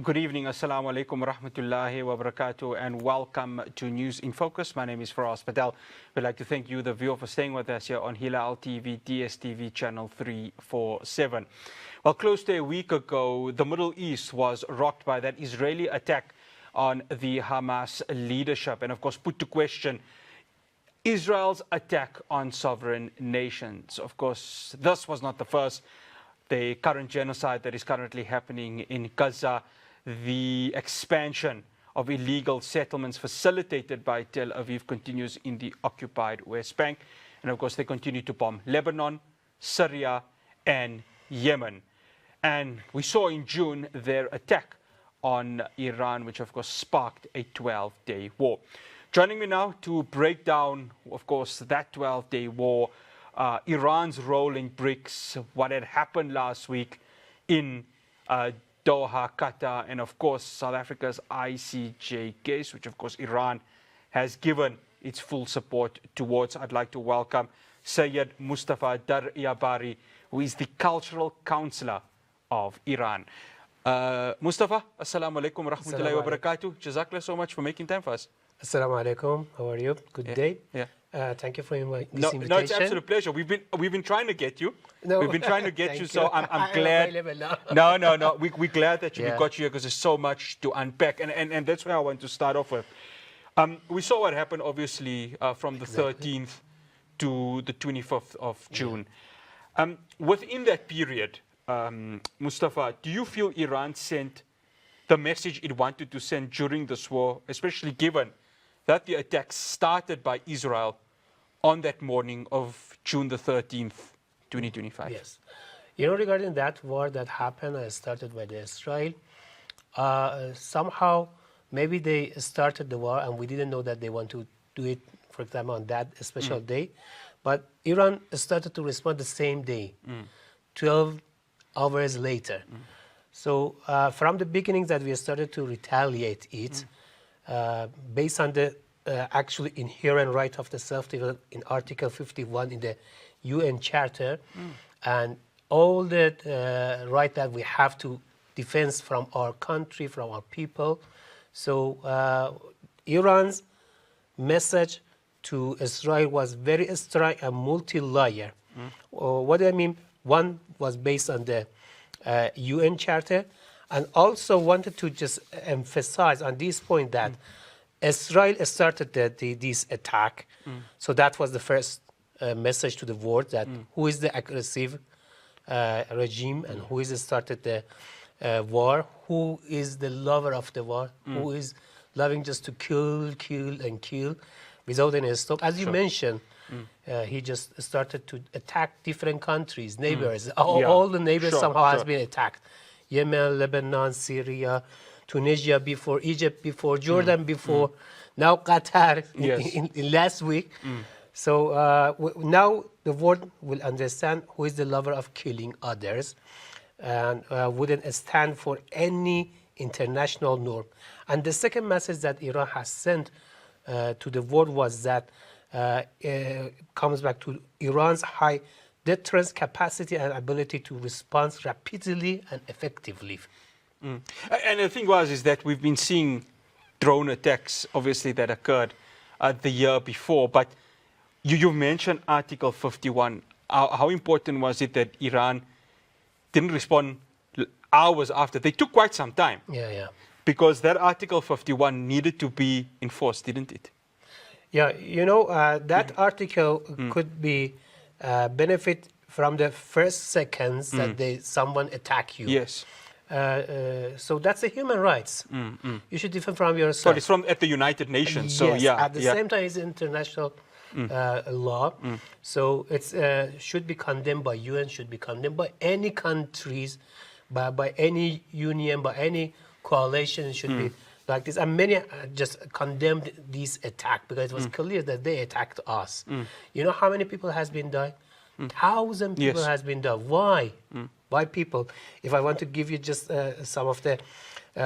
Good evening, Assalamu alaikum rahmatullahi wa barakatuh, and welcome to News in Focus. My name is Faraz Patel. We'd like to thank you, the viewer, for staying with us here on Hilaal TV, DSTV channel 347. Well, close to a week ago, the Middle East was rocked by that Israeli attack on the Hamas leadership, and of course put to question Israel's attack on sovereign nations. Of course, this was not the first. The current genocide that is currently happening in Gaza, the expansion of illegal settlements facilitated by Tel Aviv continues in the occupied West Bank. And of course, they continue to bomb Lebanon, Syria, and Yemen. And we saw in June their attack on Iran, which of course sparked a 12-day war. Joining me now to break down, of course, that 12-day war, Iran's role in Brics, what had happened last week in Doha, Qatar, and of course South Africa's ICJ case, which of course Iran has given its full support towards. I'd like to welcome Seyed Mostafa Daryabari, who is the Cultural Counsellor of Iran. Mustafa, assalamu alaikum wa rahmatullahi wa barakatuh. Jazakallah so much for making time for us. Assalamu alaikum. How are you? Good day. Yeah. Thank you for this invitation. No, it's an absolute pleasure. We've been trying to get you. No. We've been trying to get you, so I'm glad. No. We're glad that we got you here because there's so much to unpack, and that's where I want to start off with. We saw what happened, obviously, from the 13th to the 25th of June. Within that period, Mustafa, do you feel Iran sent the message it wanted to send during this war, especially given that the attacks started by Israel on that morning of June the 13th, 2025? Yes. You know, regarding that war that happened, started by Israel, somehow maybe they started the war and we didn't know that they want to do it, for example, on that special day. But Iran started to respond the same day, 12 hours later. So from the beginning that we started to retaliate it, based on the actually inherent right of the self-defense in Article 51 in the UN Charter, and all the right that we have to defense from our country, from our people. So Iran's message to Israel was very strong and multi-layer. What do I mean? One was based on the UN Charter, and also wanted to just emphasize on this point that Israel started this attack. So that was the first message to the world, that who is the aggressive regime and who is started the war, who is the lover of the war, who is loving just to kill without any stop. As you mentioned, he just started to attack different countries, neighbors. All the neighbors somehow has been attacked. Yemen, Lebanon, Syria, Tunisia before, Egypt before, Jordan before, now Qatar in last week. So now the world will understand who is the lover of killing others and wouldn't stand for any international norm. And the second message that Iran has sent to the world was that comes back to Iran's high deterrence capacity and ability to respond rapidly and effectively. And the thing is that we've been seeing drone attacks, obviously, that occurred the year before. But you mentioned Article 51. How important was it that Iran didn't respond hours after? They took quite some time. Yeah. Because that Article 51 needed to be enforced, didn't it? Yeah, you know, that article could be benefit from the first seconds that someone attack you. Yes. So that's a human rights. You should defend from yourself. But it's from at the United Nations. Yes, so yeah. At the same time, it's international law. So it should be condemned by UN, should be condemned by any countries, by any union, by any coalition. It should be like this. And many just condemned this attack because it was clear that they attacked us. You know how many people has been died? 1,000 people has been died. Why? Why people? If I want to give you just some of the,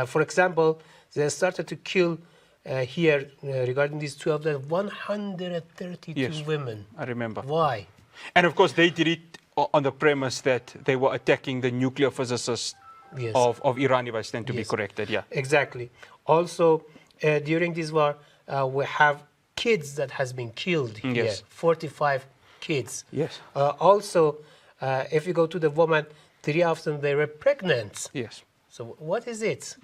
for example, they started to kill here regarding these 12, 132 women. I remember. Why? And of course, they did it on the premise that they were attacking the nuclear physicist Yes. of Iran, if I stand to be Yes. corrected. Yeah. Exactly. Also, during this war, we have kids that has been killed here. Yes. 45 kids. Yes. Also, if you go to the woman, 3 of them they were pregnant. Yes. So what is it?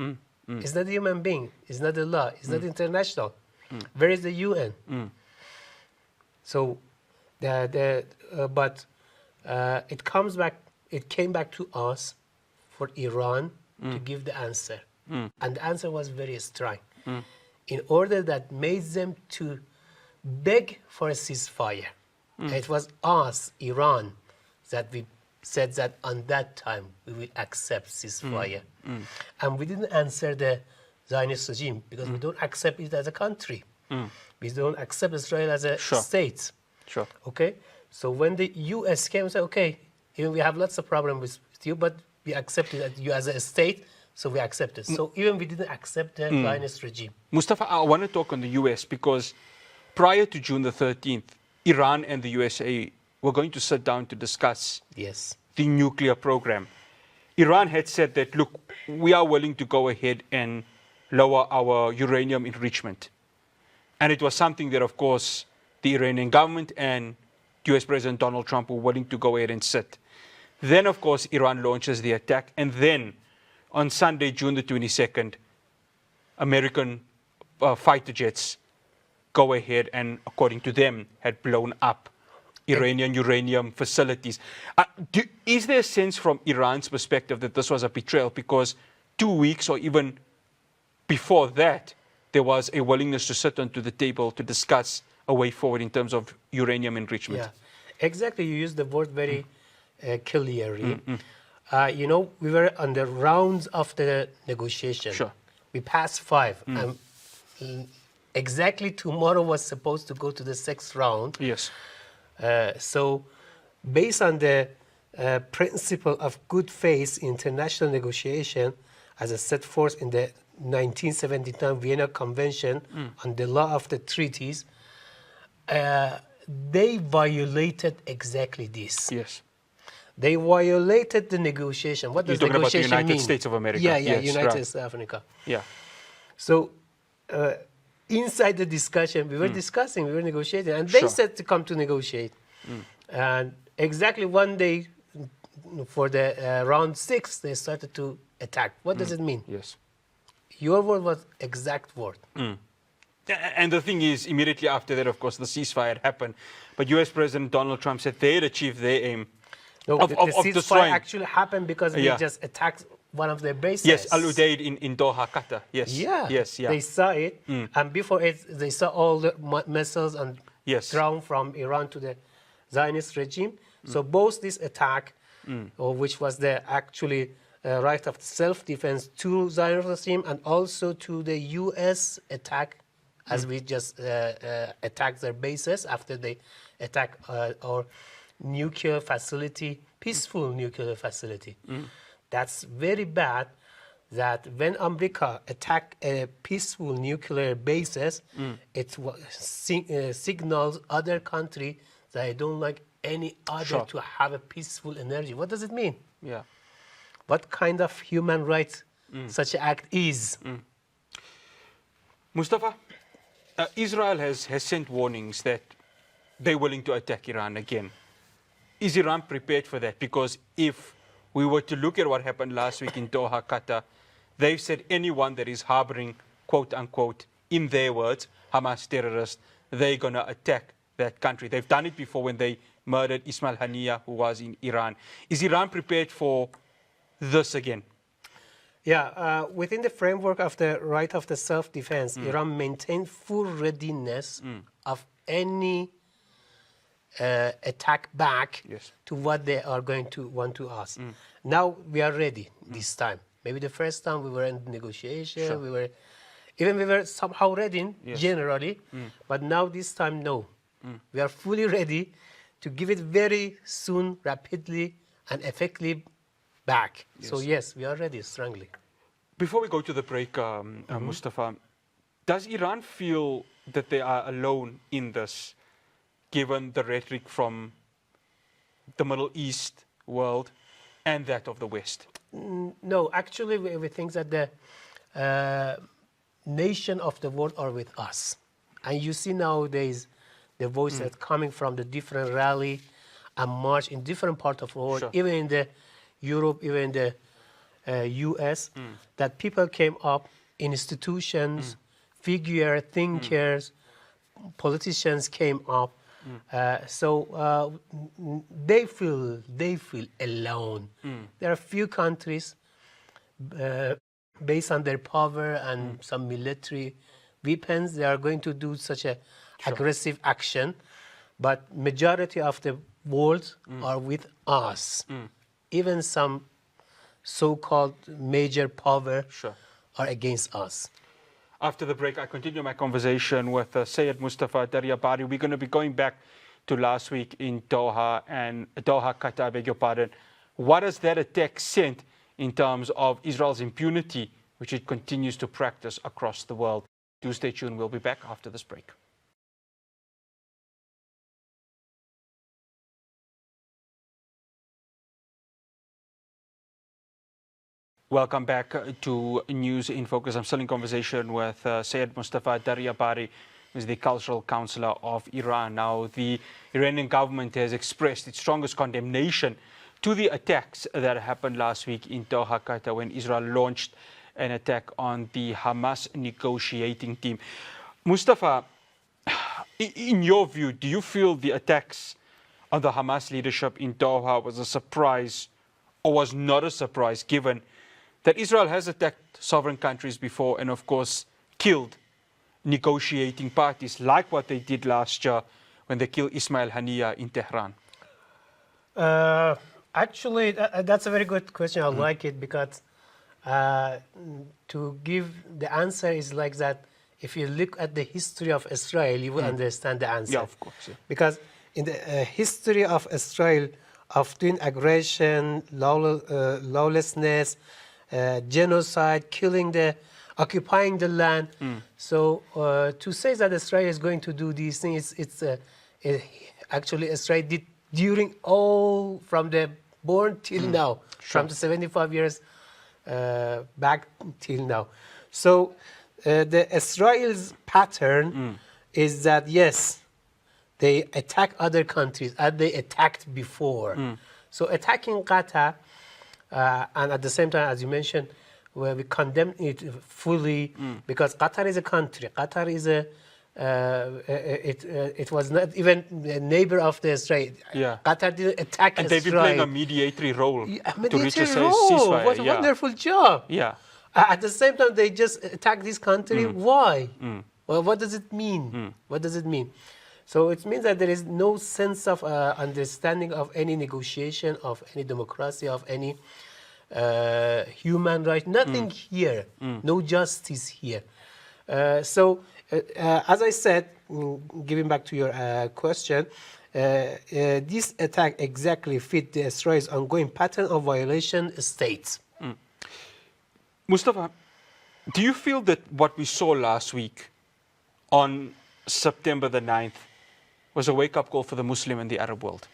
It's not a human being. It's not the law. It's not international. Where is the UN? So, but it comes back. It came back to us for Iran to give the answer, and the answer was very strong. In order that made them to beg for a ceasefire. It was us, Iran, that we said that on that time we will accept ceasefire. And we didn't answer the Zionist regime because we don't accept it as a country. We don't accept Israel as a state. Sure. Okay? So when the US came and said, okay, even we have lots of problems with you, but we accepted you as a state, so we accepted. So even we didn't accept the Zionist regime. Mustafa, I want to talk on the US because prior to June the 13th, Iran and the USA were going to sit down to discuss the nuclear program. Iran had said that, look, we are willing to go ahead and lower our uranium enrichment. And it was something that, of course, the Iranian government and US President Donald Trump were willing to go ahead and sit. Then, of course, Iran launches the attack. And then on Sunday, June the 22nd, American fighter jets go ahead and, according to them, had blown up Iranian uranium facilities. Is there a sense from Iran's perspective that this was a betrayal? Because 2 weeks or even before that, there was a willingness to sit onto the table to discuss a way forward in terms of uranium enrichment. Yeah, exactly. You used the word very clearly. You know, we were on the rounds of the negotiation. Sure. We passed 5. And exactly tomorrow was supposed to go to the 6th round. Yes. So based on the principle of good faith international negotiation as a set forth in the 1979 Vienna Convention on the law of the treaties, they violated exactly this. Yes. They violated the negotiation. What does You're talking about the negotiation United mean? States of America. Yeah, Yes, United right. States of Africa. Yeah. So inside the discussion, we were discussing, we were negotiating, and they said to come to negotiate. And exactly one day for the round 6, they started to attack. What does it mean? Yes. Your word was exact word. And the thing is, immediately after that, of course, the ceasefire happened. But US President Donald Trump said they had achieved their aim No, of the destroying. ceasefire actually happened because they just attacked one of their bases. Yes, Al Udeid in Doha, Qatar. Yes. Yeah. Yes, yeah. They saw it, and before it, they saw all the missiles and thrown from Iran to the Zionist regime. So both this attack, which was the actually right of self-defense to Zionist regime, and also to the U.S. attack, as we just attacked their bases after they attacked our nuclear facility, peaceful nuclear facility. That's very bad that when America attack a peaceful nuclear bases, it signals other country that they don't like any other to have a peaceful energy. What does it mean? Yeah. What kind of human rights such an act is? Mustafa, Israel has sent warnings that they're willing to attack Iran again. Is Iran prepared for that? Because if we were to look at what happened last week in Doha, Qatar, they've said anyone that is harboring, quote unquote, in their words, Hamas terrorists, they're going to attack that country. They've done it before when they murdered Ismail Haniyeh, who was in Iran. Is Iran prepared for this again? Yeah, within the framework of the right of the self-defense, Iran maintained full readiness of any attack back to what they are going to want to us. Now we are ready this time. Maybe the first time we were in negotiation, we were somehow ready generally, but now this time, no. We are fully ready to give it very soon, rapidly, and effectively back. So yes, we are ready strongly. Before we go to the break, Mustafa, does Iran feel that they are alone in this, given the rhetoric from the Middle East world, and that of the West? No, actually, we think that the nation of the world are with us. And you see nowadays the voice that's coming from the different rally and march in different parts of the world, Sure. even in the Europe, even in the US, that people came up, institutions, figure, thinkers, politicians came up. So they feel alone. There are few countries based on their power and some military weapons, they are going to do such a aggressive action, but majority of the world are with us. Even some so-called major power are against us. After the break, I continue my conversation with Seyed Mostafa Daryabari. We're going to be going back to last week in Doha, Qatar, beg your pardon. What has that attack sent in terms of Israel's impunity, which it continues to practice across the world? Do stay tuned. We'll be back after this break. Welcome back to News in Focus. I'm still in conversation with Seyed Mostafa Daryabari, who is the Cultural Counsellor of Iran. Now, the Iranian government has expressed its strongest condemnation to the attacks that happened last week in Doha, Qatar, when Israel launched an attack on the Hamas negotiating team. Mustafa, in your view, do you feel the attacks on the Hamas leadership in Doha was a surprise or was not a surprise, given that Israel has attacked sovereign countries before and, of course, killed negotiating parties, like what they did last year when they killed Ismail Haniyeh in Tehran? Actually, that's a very good question. I like it because to give the answer is like that. If you look at the history of Israel, you will understand the answer. Yeah, of course. Yeah. Because in the history of Israel, of doing aggression, lawlessness, genocide, occupying the land. So to say that Israel is going to do these things, actually Israel did during all from the born till now, from the 75 years back till now. So the Israel's pattern is that yes, they attack other countries as they attacked before. So attacking Qatar. And at the same time, as you mentioned, where we condemn it fully because Qatar is a country. Qatar is it was not even a neighbor of the Israel. Yeah. Qatar didn't attack and Israel. they've been playing a mediatory role to reach a Mediatory ceasefire. What a wonderful job. Yeah. At the same time, they just attack this country. Why? Well, what does it mean? What does it mean? So it means that there is no sense of understanding of any negotiation, of any democracy, of any human rights. Nothing here. No justice here. So, as I said, giving back to your question, this attack exactly fit the Israel's ongoing pattern of violation states. Mustafa, do you feel that what we saw last week on September the 9th was a wake-up call for the Muslim and the Arab world?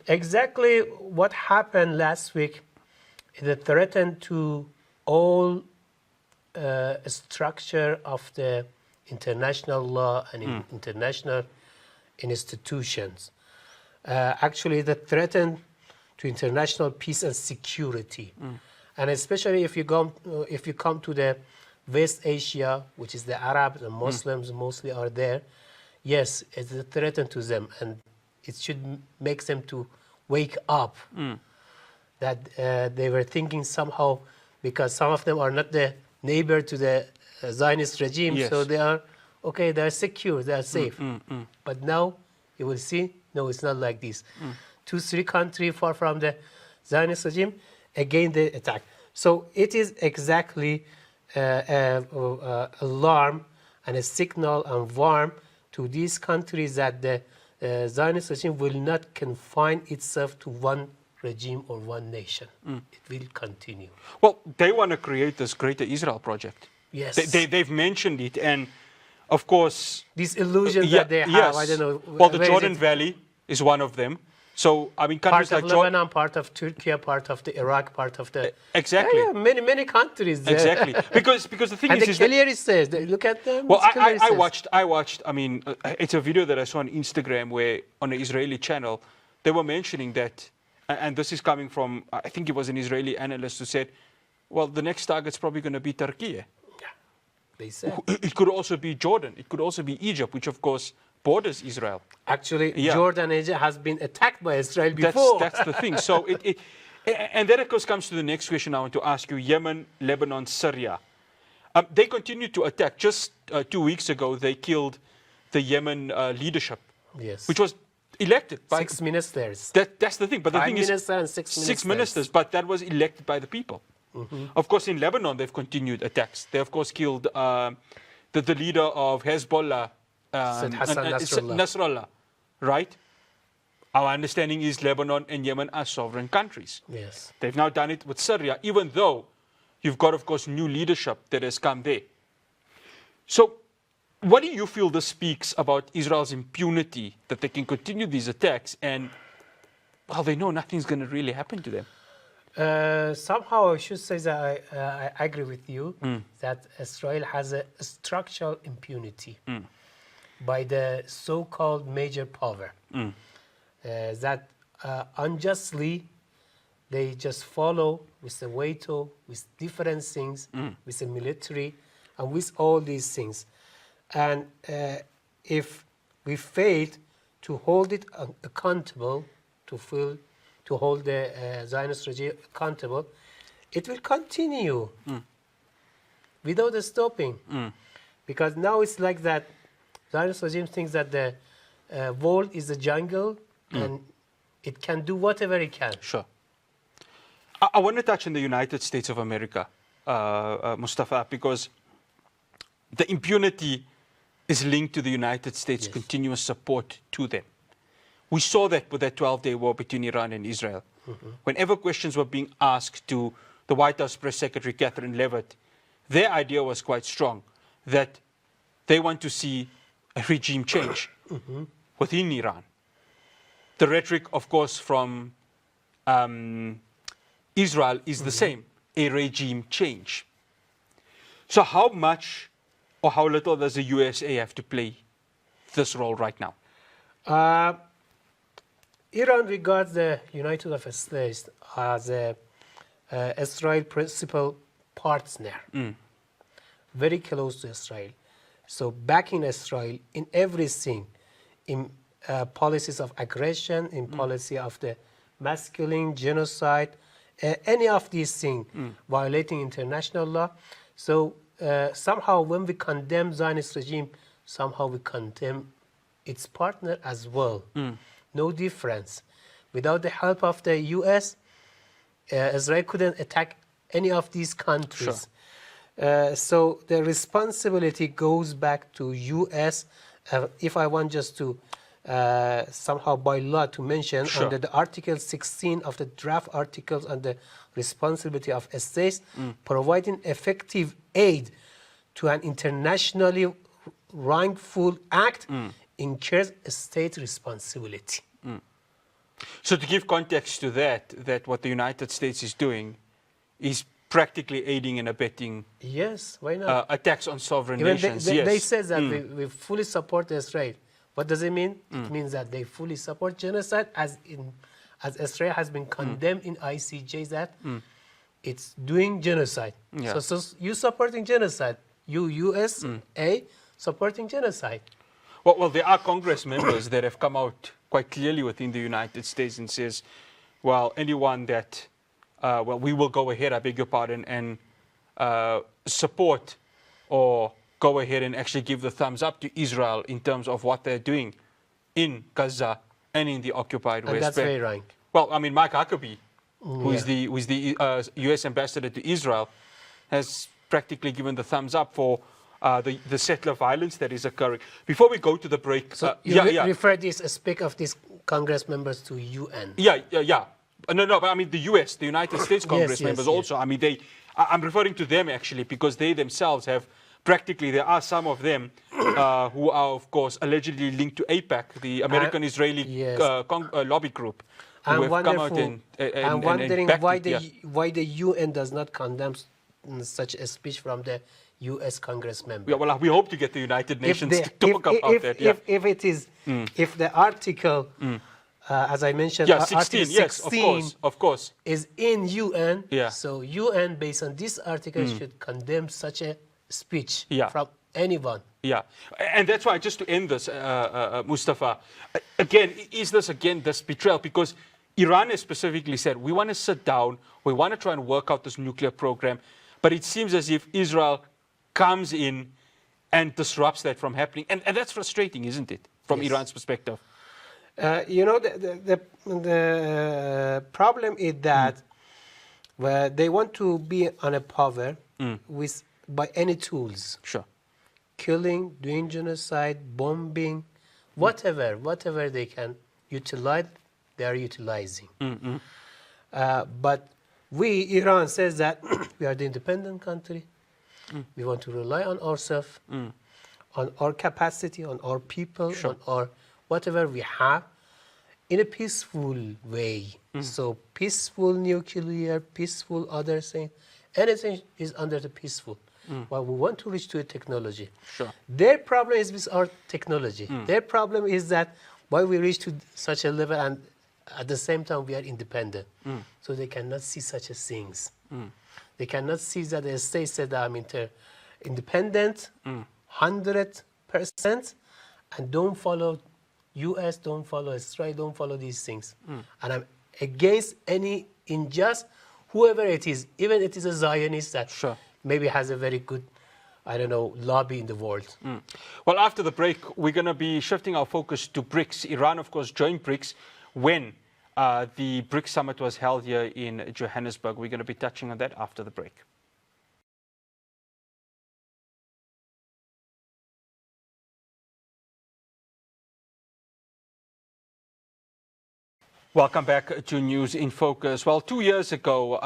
Exactly what happened last week is a threat to all structure of the international law and international institutions. Actually, the threat to international peace and security, and especially if you come to the West Asia, which is the Arabs and Muslims mostly are there. Yes, it's a threat to them, and it should make them to wake up that they were thinking somehow, because some of them are not the neighbor to the Zionist regime, so they are okay, they are secure, they are safe. But now you will see, no, it's not like this. 2-3 countries far from the Zionist regime, again they attack. So it is exactly alarm and a signal and warn to these countries that the Zionist regime will not confine itself to one regime or one nation. It will continue. Well, they want to create this Greater Israel project. Yes. They've mentioned it, and of course... This illusion that they have, I don't know. Well, the Jordan Valley is one of them. So, I mean, countries Part of like Jordan. Lebanon, part of Turkey, part of the Iraq, part of the... Exactly. Yeah, many countries there. Exactly. Because the thing and is the that, clearly says, look at them. well, it's clearly I says. watched, I mean, it's a video that I saw on Instagram where on an Israeli channel, they were mentioning that, and this is coming from, I think it was an Israeli analyst who said, well, the next target's probably going to be Turkey. They said. It could also be Jordan. It could also be Egypt, which of course borders Israel. Actually, Jordan and Egypt has been attacked by Israel before. That's the thing. So and then of course comes to the next question I want to ask you: Yemen, Lebanon, Syria. They continue to attack. Just 2 weeks ago, they killed the Yemen leadership, Yes. which was elected by 6 ministers. That's the thing. But the Prime thing is, Minister and six ministers. But that was elected by the people. Of course, in Lebanon, they've continued attacks. They, of course, killed the leader of Hezbollah, Said Hassan Nasrallah. Nasrallah, right? Our understanding is Lebanon and Yemen are sovereign countries. Yes. They've now done it with Syria, even though you've got, of course, new leadership that has come there. So what do you feel this speaks about Israel's impunity, that they can continue these attacks and, well, they know nothing's going to really happen to them? Somehow I should say that I agree with you that Israel has a structural impunity by the so-called major power that unjustly they just follow with the veto, with different things, with the military, and with all these things. And if we fail to hold it accountable, to hold the Zionist regime accountable, it will continue without stopping. Because now it's like that Zionist regime thinks that the world is a jungle and it can do whatever it can. Sure. I want to touch on the United States of America, Mostafa, because the impunity is linked to the United States' continuous support to them. We saw that with that 12-day war between Iran and Israel. Whenever questions were being asked to the White House Press Secretary Catherine Leavitt, their idea was quite strong, that they want to see a regime change within Iran. The rhetoric, of course, from Israel is the same, a regime change. So how much or how little does the USA have to play this role right now? Iran regards the United States as Israel's principal partner, very close to Israel. So backing Israel in everything, in policies of aggression, in policy of the masculine genocide, any of these things violating international law. So somehow when we condemn Zionist regime, somehow we condemn its partner as well. No difference. Without the help of the US, Israel couldn't attack any of these countries. So the responsibility goes back to US. If I want just to somehow by law to mention under the Article 16 of the draft articles on the responsibility of states, providing effective aid to an internationally wrongful act incurs state responsibility. So to give context to that what the United States is doing is practically aiding and abetting why not? attacks on sovereign Even nations. they said that we fully support Israel. What does it mean? It means that they fully support genocide as Israel has been condemned in ICJ that it's doing genocide. So you supporting genocide. You USA supporting genocide. Well, there are Congress members that have come out quite clearly within the United States and says, well, anyone that, we will go ahead, I beg your pardon, and support or go ahead and actually give the thumbs up to Israel in terms of what they're doing in Gaza and in the occupied West Bank. That's very right. Well, I mean, Mike Huckabee, who is the U.S. ambassador to Israel, has practically given the thumbs up for the settler violence that is occurring. Before we go to the break, so refer this, speak of these Congress members to UN. No, but I mean the U.S., the United States Congress members also. I mean, I'm referring to them actually because they themselves have practically, there are some of them who are, of course, allegedly linked to AIPAC, the American-Israeli yes. lobby group, who I'm have come out wonderful. and I'm wondering backed why it, why the UN does not condemn such a speech from the US Congress member. Yeah, well, we hope to get the United Nations to talk about that. If it is, if the article, as I mentioned, Yeah, 16, Article yes, 16 of course. is in UN, Yeah. so UN, based on this article, should condemn such a speech Yeah. from anyone. Yeah, and that's why, just to end this, Mustafa, again, is this, again, this betrayal? Because Iran has specifically said, we want to sit down, we want to try and work out this nuclear program, but it seems as if Israel comes in and disrupts that from happening. And that's frustrating, isn't it, from Yes. Iran's perspective? You know, the problem is that where they want to be on a power with by any tools. Sure. Killing, doing genocide, bombing, whatever they can utilize, they are utilizing. But we, Iran, says that we are the independent country. We want to rely on ourselves, on our capacity, on our people, Sure. on our whatever we have, in a peaceful way. So peaceful nuclear, peaceful other thing, anything is under the peaceful. But we want to reach to a technology. Sure. Their problem is with our technology. Their problem is that why we reach to such a level and at the same time we are independent. So they cannot see such as things. They cannot see that the state said that I'm independent, 100%, and don't follow US, don't follow Israel, don't follow these things. And I'm against any unjust, whoever it is, even it is a Zionist that Sure. maybe has a very good, I don't know, lobby in the world. Well, after the break, we're going to be shifting our focus to BRICS. Iran, of course, joined BRICS when the BRICS summit was held here in Johannesburg. We're going to be touching on that after the break. Welcome back to News in Focus. Well, 2 years ago,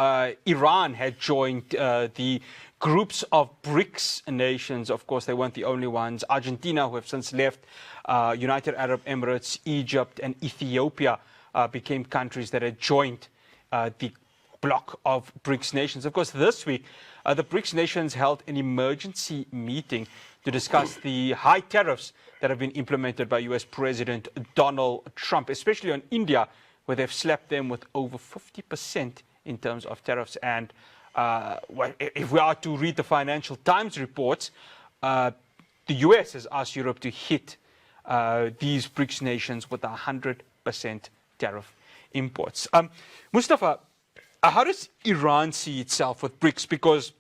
Iran had joined the groups of BRICS nations. Of course, they weren't the only ones. Argentina, who have since left, United Arab Emirates, Egypt, and Ethiopia became countries that had joined the bloc of BRICS nations. Of course, this week, the BRICS nations held an emergency meeting to discuss the high tariffs that have been implemented by US President Donald Trump, especially on India, where they've slapped them with over 50% in terms of tariffs. And if we are to read the Financial Times reports, the US has asked Europe to hit these BRICS nations with 100% tariff imports. Mustafa, how does Iran see itself with BRICS? Because,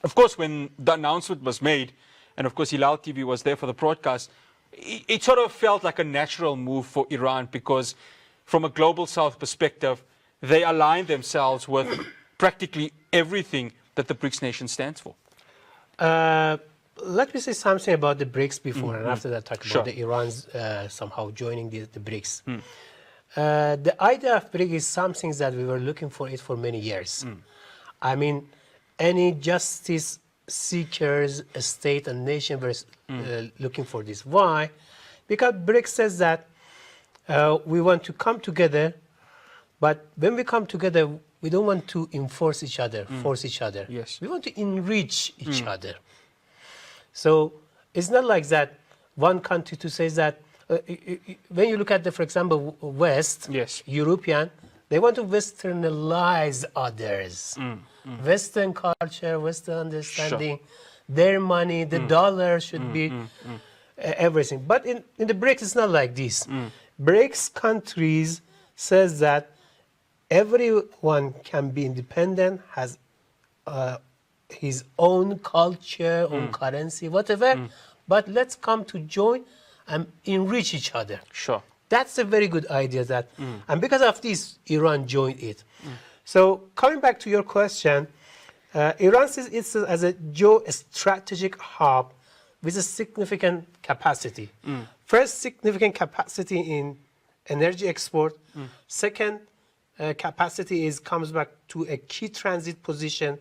of course, when the announcement was made, and of course Hilaal TV was there for the broadcast, it sort of felt like a natural move for Iran because from a global south perspective, they align themselves with practically everything that the BRICS nation stands for. Let me say something about the BRICS before, and after that talk Sure. about the Iran's somehow joining the BRICS. The idea of BRICS is something that we were looking for it for many years. I mean, any justice seekers, a state and nation were looking for this. Why? Because BRICS says that we want to come together, but when we come together, we don't want to enforce each other, force each other. Yes. We want to enrich each other. So it's not like that one country to say that, when you look at the, for example, West, Yes. European, they want to westernize others. Western culture, Western understanding, their money, the dollar should be everything. But in the BRICS, it's not like this. BRICS countries says that everyone can be independent, has his own culture, own currency, whatever, but let's come to join and enrich each other. Sure. That's a very good idea. That, and because of this, Iran joined it. So coming back to your question, Iran sees itself as a geostrategic hub with a significant capacity. First, significant capacity in energy export. Second, capacity comes back to a key transit position.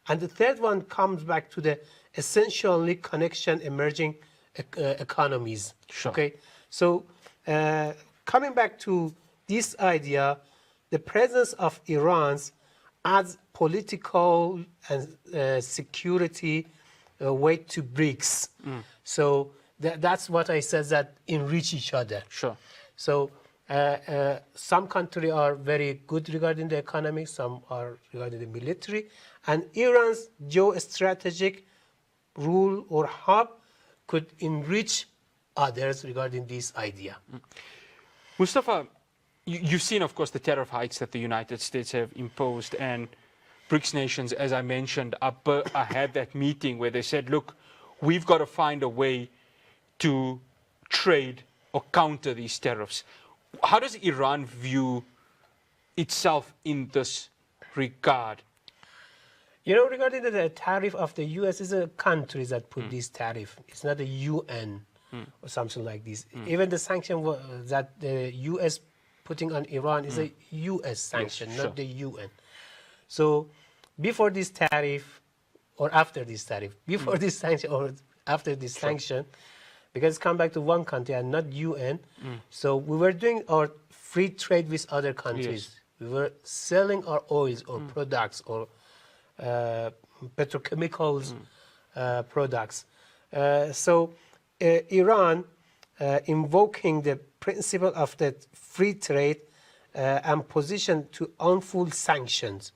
And the third one comes back to the essential connection emerging economies. Sure. Okay, so coming back to this idea, the presence of Iran adds political and security weight to BRICS. So that's what I said, that enrich each other. Sure. So some countries are very good regarding the economy, some are regarding the military, and Iran's geostrategic rule or hub could enrich others regarding this idea. Mustafa, you've seen, of course, the tariff hikes that the United States have imposed, and BRICS nations, as I mentioned, had that meeting where they said, look, we've got to find a way to trade or counter these tariffs. How does Iran view itself in this regard? You know, regarding the tariff of the U.S., is a country that put this tariff. It's not the UN or something like this. Even the sanction that the U.S. putting on Iran is a U.S. sanction, Yes, not sure. the UN. So before this tariff or after this tariff, before this sanction or after this sanction, because come back to one country and not UN, so we were doing our free trade with other countries. Yes. We were selling our oils or products or petrochemicals products. So Iran, invoking the principle of the free trade and position to unfold sanctions.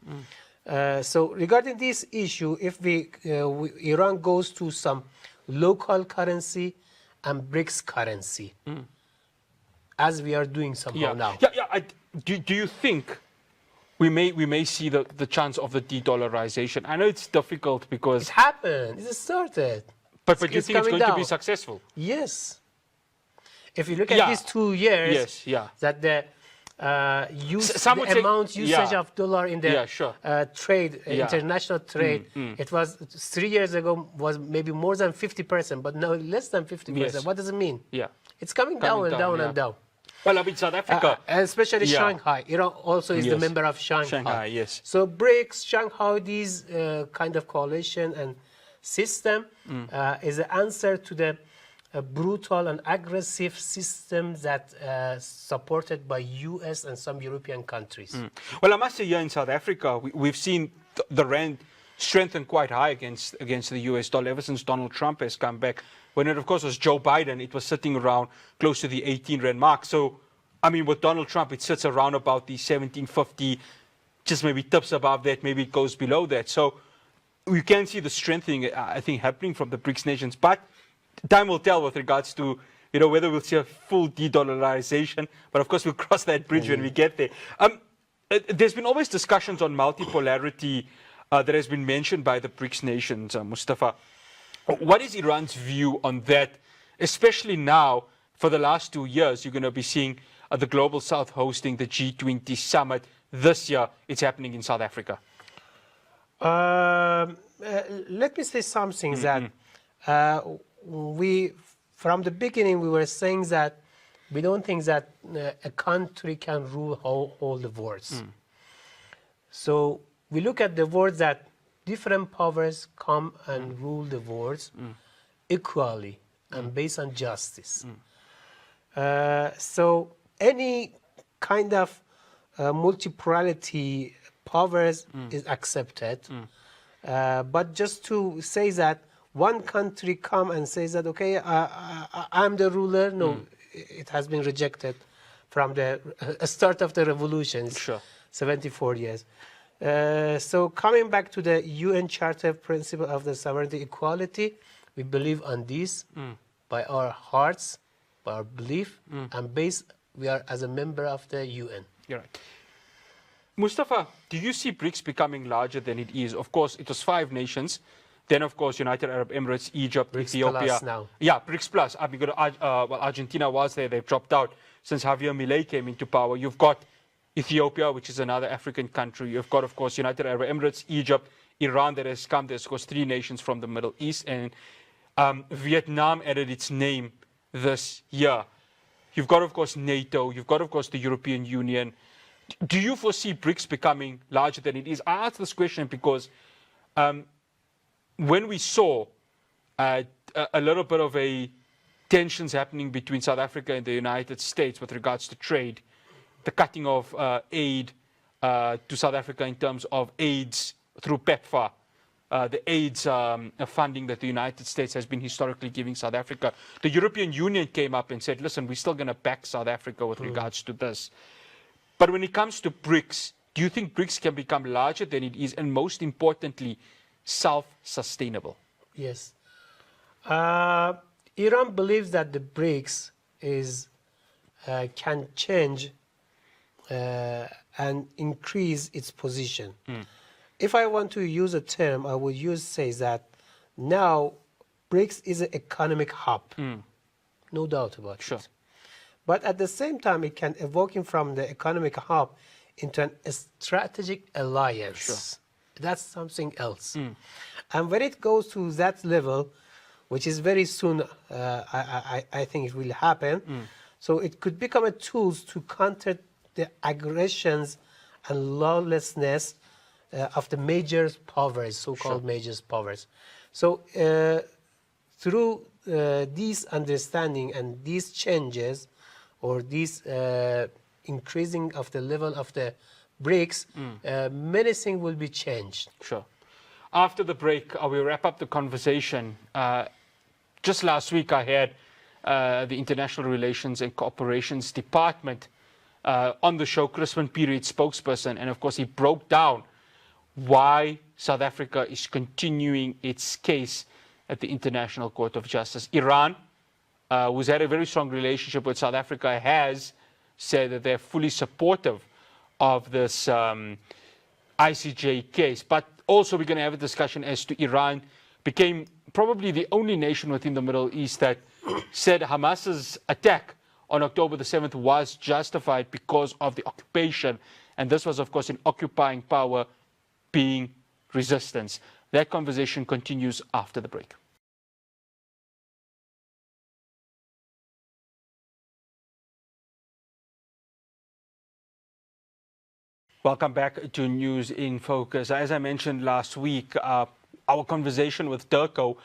So regarding this issue, if Iran goes to some local currency and BRICS currency, as we are doing somehow now. Do you think we may see the chance of the de-dollarization? I know it's difficult because... It happened. It started. But do you think it's going to be down. successful? Yes. If you look at these 2 years, that the usage of dollar in the trade, international trade, it was 3 years ago was maybe more than 50%, but now less than 50%. Yes. What does it mean? Yeah. It's coming down and down and down. Well, I mean, South Africa. And especially Shanghai. Iran also is the member of Shanghai. Shanghai, yes. So BRICS, Shanghai, these kind of coalition and system is an answer to the brutal and aggressive system that supported by US and some European countries. Well, I must say here in South Africa, we've seen the rand strengthen quite high against the US dollar ever since Donald Trump has come back. When it, of course, was Joe Biden, it was sitting around close to the 18 rand mark. So, I mean, with Donald Trump, it sits around about the 17.50, just maybe tips above that, maybe it goes below that. So we can see the strengthening, I think, happening from the BRICS nations. But time will tell with regards to, you know, whether we'll see a full de-dollarization. But, of course, we'll cross that bridge when we get there. There's been always discussions on multipolarity that has been mentioned by the BRICS nations, Mustafa. What is Iran's view on that, especially now, for the last 2 years, you're going to be seeing the Global South hosting the G20 summit. This year, it's happening in South Africa. Let me say something that from the beginning, we were saying that we don't think that a country can rule all the worlds. So we look at the world that different powers come and rule the world equally and based on justice. So any kind of multipolarity powers is accepted. But just to say that one country come and says that, okay, I'm the ruler, no, it has been rejected from the start of the revolution, 74 years. So coming back to the UN Charter principle of the sovereignty equality, we believe on this by our hearts, by our belief, and we are as a member of the UN. You're right. Mustafa, do you see BRICS becoming larger than it is? Of course, it was 5 nations. Then, of course, United Arab Emirates, Egypt, BRICS Ethiopia. Plus now. Yeah, BRICS Plus. I mean, well, Argentina was there. They've dropped out since Javier Milei came into power. You've got Ethiopia, which is another African country. You've got, of course, United Arab Emirates, Egypt, Iran that has come. There's, of course, 3 nations from the Middle East. And Vietnam added its name this year. You've got, of course, NATO. You've got, of course, the European Union. Do you foresee BRICS becoming larger than it is? I ask this question because when we saw a little bit of a tensions happening between South Africa and the United States with regards to trade, the cutting of aid to South Africa in terms of AIDS through PEPFAR, the AIDS funding that the United States has been historically giving South Africa. The European Union came up and said, listen, we're still going to back South Africa with regards to this. But when it comes to BRICS, do you think BRICS can become larger than it is, and most importantly, self-sustainable? Yes. Iran believes that the BRICS can change and increase its position. If I want to use a term, I would say that now BRICS is an economic hub. No doubt about it. But at the same time, it can evoke him from the economic hub into a strategic alliance. That's something else. And when it goes to that level, which is very soon, I think it will happen, so it could become a tool to counter the aggressions and lawlessness of the major powers, so-called major powers. So through these understanding and these changes, or this increasing of the level of the BRICS, many things will be changed. Sure. After the break, we wrap up the conversation. Just last week, I had the International Relations and Cooperations Department on the show, Crispin Period spokesperson, and of course he broke down why South Africa is continuing its case at the International Court of Justice. Iran, who's had a very strong relationship with South Africa, has said that they're fully supportive of this ICJ case. But also we're going to have a discussion as to Iran became probably the only nation within the Middle East that said Hamas's attack on October the 7th was justified because of the occupation. And this was, of course, an occupying power being resistance. That conversation continues after the break. Welcome back to News in Focus. As I mentioned last week, our conversation with Turco,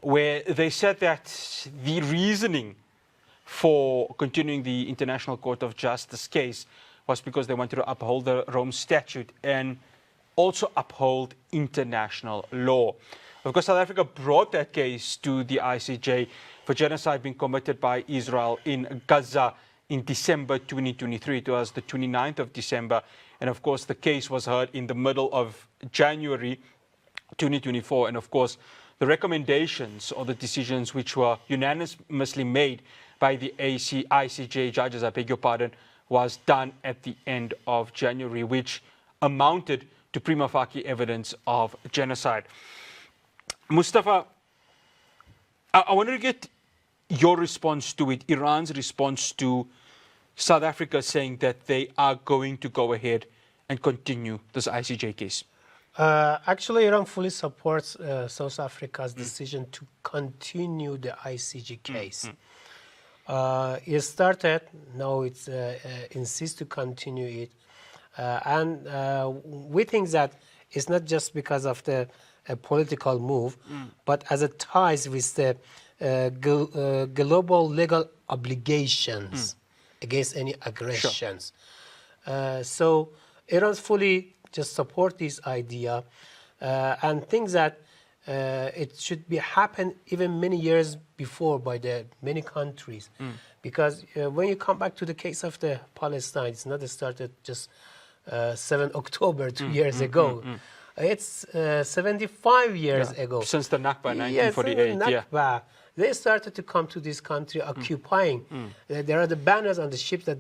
where they said that the reasoning for continuing the International Court of Justice case was because they wanted to uphold the Rome Statute and also uphold international law. Of course, South Africa brought that case to the ICJ for genocide being committed by Israel in Gaza in December 2023. It was the 29th of December. And of course, the case was heard in the middle of January 2024. And of course, the recommendations or the decisions which were unanimously made by the ICJ judges, I beg your pardon, was done at the end of January, which amounted to prima facie evidence of genocide. Mustafa, I wanted to get your response to it, Iran's response to South Africa saying that they are going to go ahead and continue this ICJ case. Actually, Iran fully supports South Africa's decision to continue the ICJ case. It started, now it insists to continue it. And we think that it's not just because of the political move, but as it ties with the global legal obligations against any aggressions. So Iran's fully just support this idea and think that it should be happen even many years before by the many countries. Because when you come back to the case of the Palestine, it's not started just 7 October 2 years ago. It's 75 years ago. Since the Nakba, 1948. Yes, Nakba. They started to come to this country occupying. There are the banners on the ships that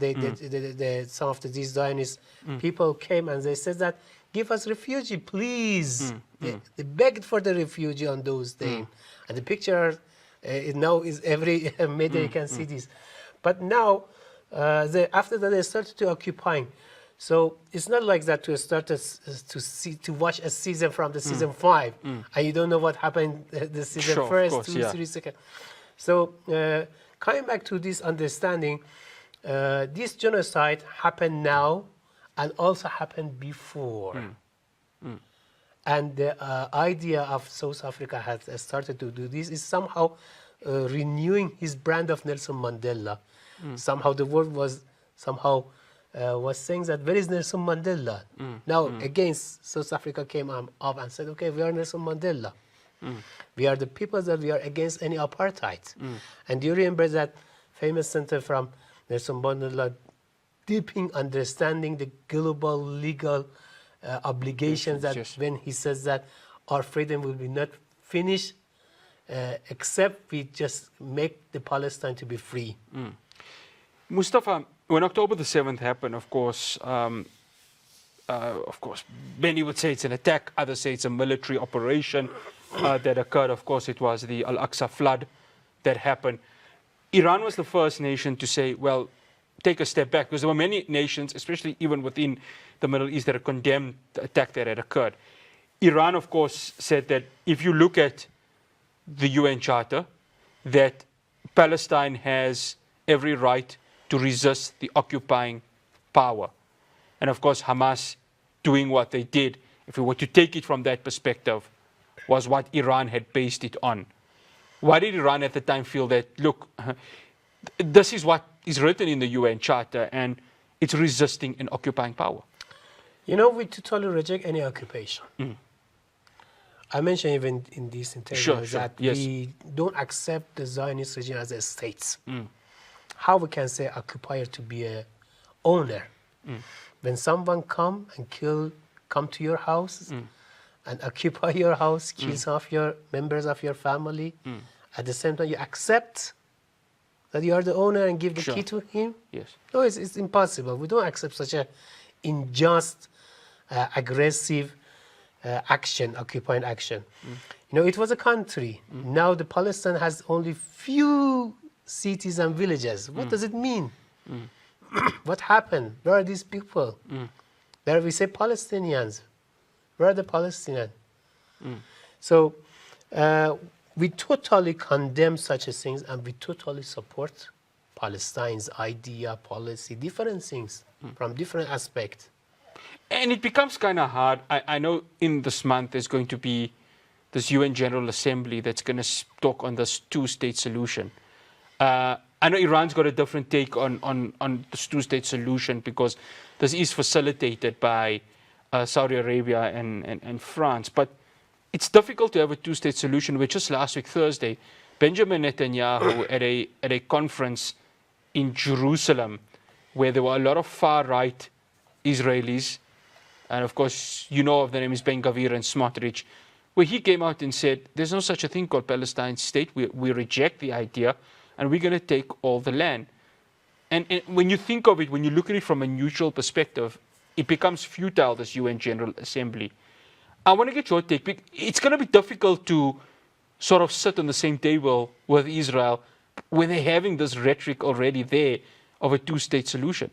some of these Zionist people came and they said that, give us refugee, please. They begged for the refugee on those days. And the picture now is every media you can see this. But now, after that, they started to occupying. So it's not like that to start to watch a season from the season 5, and you don't know what happened the season first, course, 2, 3 seconds. So coming back to this understanding, this genocide happened now and also happened before. And the idea of South Africa has started to do this is somehow renewing his brand of Nelson Mandela. Somehow the world was saying that where is Nelson Mandela? Now against South Africa came up and said, okay, we are Nelson Mandela. We are the people that we are against any apartheid. And do you remember that famous sentence from Nelson Mandela, deeping understanding the global legal obligations, that when he says that our freedom will be not finished except we just make the Palestine to be free. Mustafa, when October the 7th happened, of course, many would say it's an attack, others say it's a military operation that occurred. Of course, it was the Al-Aqsa flood that happened. Iran was the first nation to say, well, take a step back, because there were many nations, especially even within the Middle East, that had condemned the attack that had occurred. Iran, of course, said that if you look at the UN Charter, that Palestine has every right to resist the occupying power. And of course, Hamas doing what they did, if we were to take it from that perspective, was what Iran had based it on. Why did Iran at the time feel that, look, this is what is written in the UN Charter and it's resisting an occupying power? You know, we totally reject any occupation. I mentioned even in this interview that we don't accept the Zionist regime as a state. How we can say occupier to be a owner? When someone come to your house and occupy your house, kill some of your members of your family, at the same time you accept that you are the owner and give the key to him? Yes. No, it's impossible. We don't accept such a unjust, aggressive action, occupying action. You know, it was a country. Now the Palestine has only few cities and villages. What does it mean? What happened? Where are these people? There we say Palestinians. Where are the Palestinians? So we totally condemn such things, and we totally support Palestine's idea, policy, different things from different aspects. And it becomes kind of hard. I know in this month there's going to be this UN General Assembly that's going to talk on this two-state solution. I know Iran's got a different take on this two-state solution, because this is facilitated by Saudi Arabia and France. But it's difficult to have a two-state solution, which just last week, Thursday, Benjamin Netanyahu at a conference in Jerusalem, where there were a lot of far-right Israelis, and of course, you know of the names Ben Gvir and Smotrich, where he came out and said, there's no such a thing called Palestine state. We reject the idea, and we're going to take all the land. And when you think of it, when you look at it from a neutral perspective, it becomes futile, this UN General Assembly. I want to get your take. It's going to be difficult to sort of sit on the same table with Israel when they're having this rhetoric already there of a two-state solution.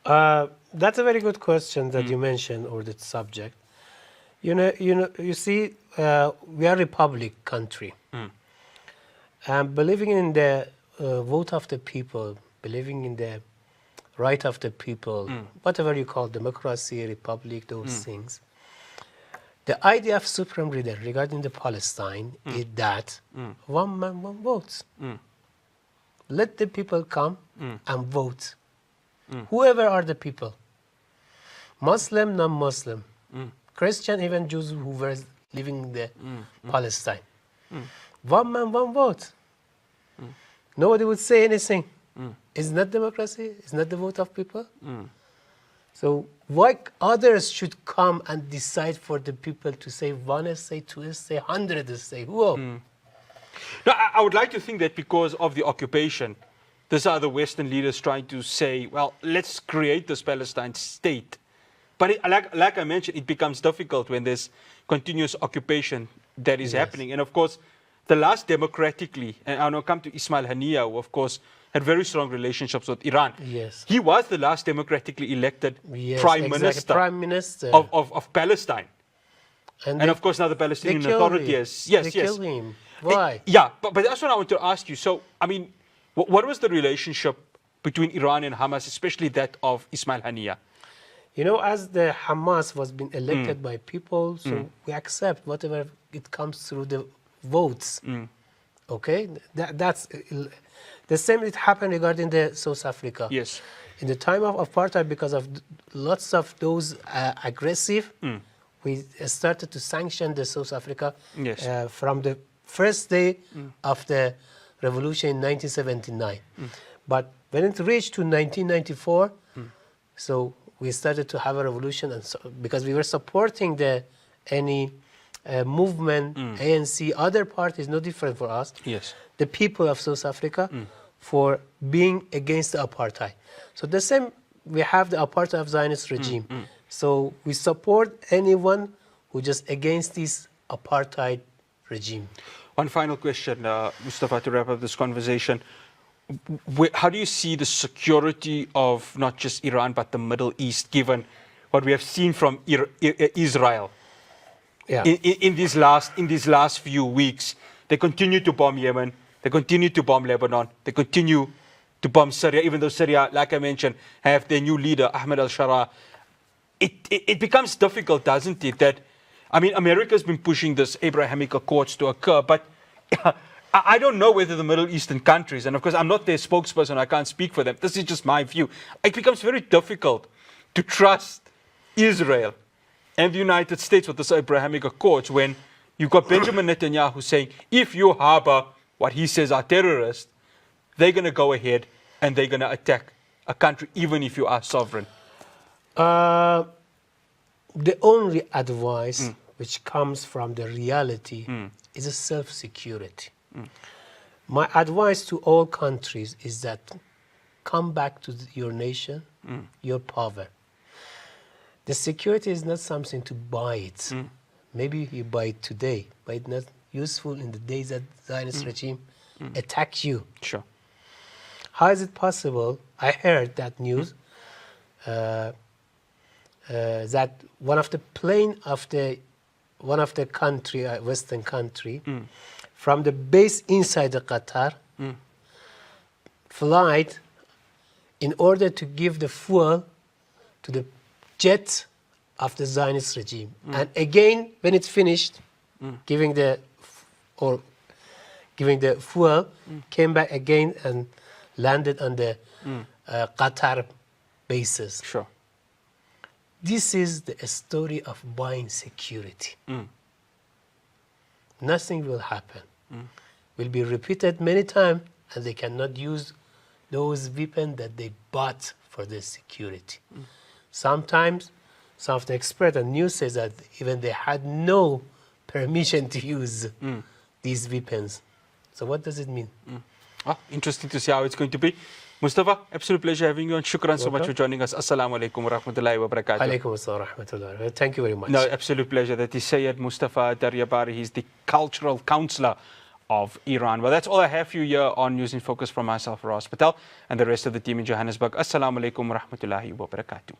That's a very good question that you mentioned, or that subject. You see, we are a republic country. Believing in the vote of the people, believing in the right of the people, whatever you call democracy, republic, those things. The idea of supreme leader regarding the Palestine is that one man, one vote. Let the people come and vote. Whoever are the people, Muslim, non-Muslim, Christian, even Jews who were living in the Palestine. One man, one vote. Nobody would say anything. It's not democracy. It's not the vote of people. So why others should come and decide for the people to say one say, two say, 100 say? Whoa. No, I would like to think that because of the occupation, these are the Western leaders trying to say, well, let's create this Palestine state. But like I mentioned, it becomes difficult when there's continuous occupation that is happening. And of course, the last democratically, and I'll now come to Ismail Haniyeh, who of course had very strong relationships with Iran. Yes. He was the last democratically elected Prime Minister of Palestine. And of course now the Palestinian Authority is... They killed him. Why? Yeah, but that's what I want to ask you. So, I mean, what was the relationship between Iran and Hamas, especially that of Ismail Haniyeh? You know, as the Hamas was being elected by people, so we accept whatever it comes through the votes. Okay, that's the same. It happened regarding the South Africa. Yes. In the time of apartheid, because of lots of those aggressive, we started to sanction the South Africa from the first day of the revolution in 1979. But when it reached to 1994, so we started to have a revolution, and so, because we were supporting any movement, ANC, other parties, no different for us. Yes. The people of South Africa for being against the apartheid. So the same, we have the apartheid of Zionist regime. So we support anyone who just against this apartheid regime. One final question, Mustafa, to wrap up this conversation. How do you see the security of not just Iran but the Middle East, given what we have seen from Israel in these last few weeks? They continue to bomb Yemen, they continue to bomb Lebanon, they continue to bomb Syria, even though Syria, like I mentioned, have their new leader, Ahmed al-Sharaa. It becomes difficult, doesn't it? That, I mean, America's been pushing this Abrahamic Accords to occur, but I don't know whether the Middle Eastern countries, and of course I'm not their spokesperson, I can't speak for them, this is just my view. It becomes very difficult to trust Israel and the United States with this Abrahamic Accords when you've got Benjamin Netanyahu saying, if you harbor what he says are terrorists, they're going to go ahead and they're going to attack a country even if you are sovereign. The only advice which comes from the reality is a self-security. My advice to all countries is that come back to your nation, your power. The security is not something to buy it. Maybe you buy it today, but it's not useful in the days that Zionist regime attack you. Sure. How is it possible? I heard that news that one of the plane of one of the country, Western country, from the base inside the Qatar, flight in order to give the fuel to the jet of the Zionist regime. And again, when it's finished, giving the fuel, came back again and landed on the Qatar bases. Sure. This is the story of buying security. Nothing will happen. Will be repeated many times, and they cannot use those weapons that they bought for their security. Sometimes, some of the experts and news says that even they had no permission to use these weapons. So what does it mean? Interesting to see how it's going to be. Mustafa, absolute pleasure having you on. Shukran so much for joining us. Assalamu alaikum wa rahmatullahi wa barakatuh. Alaikum assalam wa rahmatullahi. Thank you very much. No, absolute pleasure. That is Seyed Mostafa Daryabari. He's the Cultural Counsellor of Iran. Well, that's all I have for you here on News in Focus from myself, Ras Patel, and the rest of the team in Johannesburg. Assalamu alaikum wa rahmatullahi wa barakatuh.